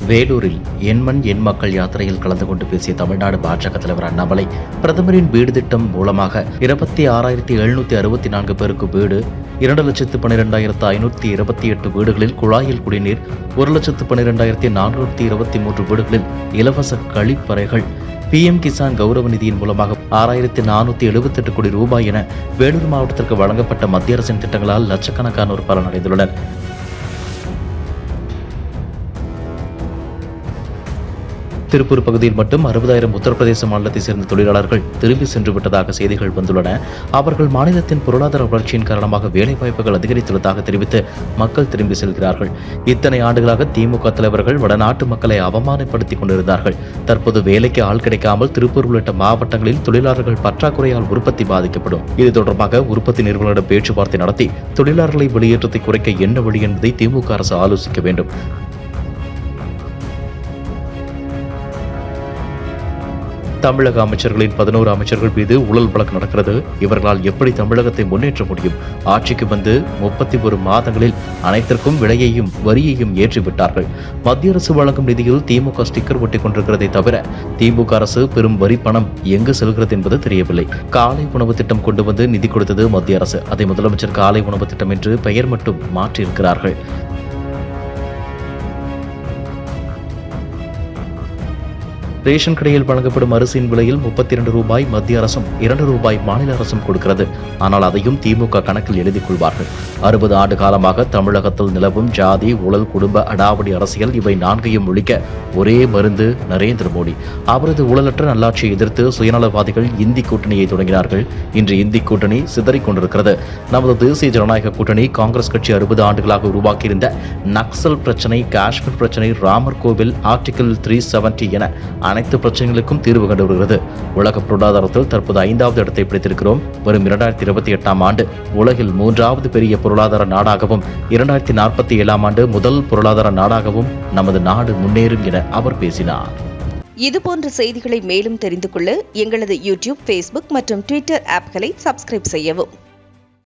வேலூரில் என் மண் என் மக்கள் யாத்திரையில் கலந்து கொண்டு பேசிய தமிழ்நாடு பாஜக தலைவர் அண்ணாமலை, பிரதமரின் வீடு திட்டம் மூலமாக 26,764 பேருக்கு வீடு, 2,12,528 வீடுகளில் குழாயில் குடிநீர், 1,12,423 வீடுகளில் இலவச கழிப்பறைகள், PM கிசான் கௌரவ நிதியின் மூலமாக 6,478 கோடி ரூபாய் என வேலூர் மாவட்டத்திற்கு வழங்கப்பட்ட மத்திய அரசின் திட்டங்களால் லட்சக்கணக்கானோர் பலனடைந்துள்ளனர். திருப்பூர் பகுதியில் மட்டும் 60,000 உத்தரப்பிரதேச மாநிலத்தை சேர்ந்த தொழிலாளர்கள் திரும்பி சென்று விட்டதாக செய்திகள் வந்துள்ளன. அவர்கள் மாநிலத்தின் பொருளாதார வளர்ச்சியின் காரணமாக வேலைவாய்ப்புகள் அதிகரித்துள்ளதாக தெரிவித்து மக்கள் திரும்பி செல்கிறார்கள். இத்தனை ஆண்டுகளாக திமுக தலைவர்கள் வடநாட்டு மக்களை அவமானப்படுத்திக் கொண்டிருந்தார்கள். தற்போது வேலைக்கு ஆள் கிடைக்காமல் திருப்பூர் உள்ளிட்ட மாவட்டங்களில் தொழிலாளர்கள் பற்றாக்குறையால் உற்பத்தி பாதிக்கப்படும். இது தொடர்பாக உற்பத்தி நிறுவனங்களிடம் பேச்சுவார்த்தை நடத்தி தொழிலாளர்களை வெளியேற்றத்தை குறைக்க என்ன வழி என்பதை திமுக அரசு ஆலோசிக்க வேண்டும். தமிழக அமைச்சர்களின் 11 அமைச்சர்கள் மீது ஊழல் வழக்கு நடக்கிறது. இவர்களால் எப்படி தமிழகத்தை முன்னேற்ற முடியும்? ஆட்சிக்கு வந்து 31 மாதங்களில் அனைத்திற்கும் விலையையும் வரியையும் ஏற்றிவிட்டார்கள். மத்திய அரசு வழங்கும் நிதியில் திமுக ஸ்டிக்கர் ஒட்டிக் கொண்டிருக்கிறதை தவிர திமுக அரசு பெரும் வரி பணம் எங்கு செல்கிறது என்பது தெரியவில்லை. காலை உணவு திட்டம் கொண்டு வந்து நிதி கொடுத்தது மத்திய அரசு. அதை முதலமைச்சர் காலை உணவு திட்டம் என்று பெயர் மட்டும் மாற்றியிருக்கிறார்கள். ரேஷன் கடையில் வழங்கப்படும் அரிசியின் விலையில் 32 ரூபாய் மத்திய அரசும் 2 ரூபாய் மாநில அரசும் கொடுக்கிறது. ஆனால் அதையும் திமுக கணக்கில் எழுதிக் கொள்வார்கள். 60 ஆண்டு காலமாக தமிழகத்தில் நிலவும் ஜாதி, ஊழல், குடும்ப அடாவடி அரசியல் இவை 4ஐயும் ஒழிக்க ஒரே மருந்து நரேந்திர மோடி. அவரது ஊழலற்ற நல்லாட்சியை எதிர்த்து சுயநலவாதிகள் இந்தி கூட்டணியை தொடங்கினார்கள். இன்று இந்தி கூட்டணி சிதறிக் கொண்டிருக்கிறது. நமது தேசிய ஜனநாயக கூட்டணி காங்கிரஸ் கட்சி 60 ஆண்டுகளாக உருவாக்கியிருந்த நக்சல் பிரச்சனை, காஷ்மீர் பிரச்சனை, ராமர் கோவில், ஆர்டிகிள் 370 என அனைத்து பிரச்சனைகளுக்கும் தீர்வு கண்டு வருகிறது. உலக பொருளாதாரத்தில் தற்போது 5வது இடத்தை பிடித்திருக்கிறோம். வரும் 2028 ஆண்டு உலகில் 3வது பெரிய பொருளாதார நாடாகவும் 2047 ஆண்டு முதல் பொருளாதார நாடாகவும் நமது நாடு முன்னேறும் என அவர் பேசினார். இதுபோன்ற செய்திகளை மேலும் தெரிந்து கொள்ள எங்களது யூடியூப், Facebook மற்றும் Twitter ஆப்களை சப்ஸ்கிரைப் செய்யவும்.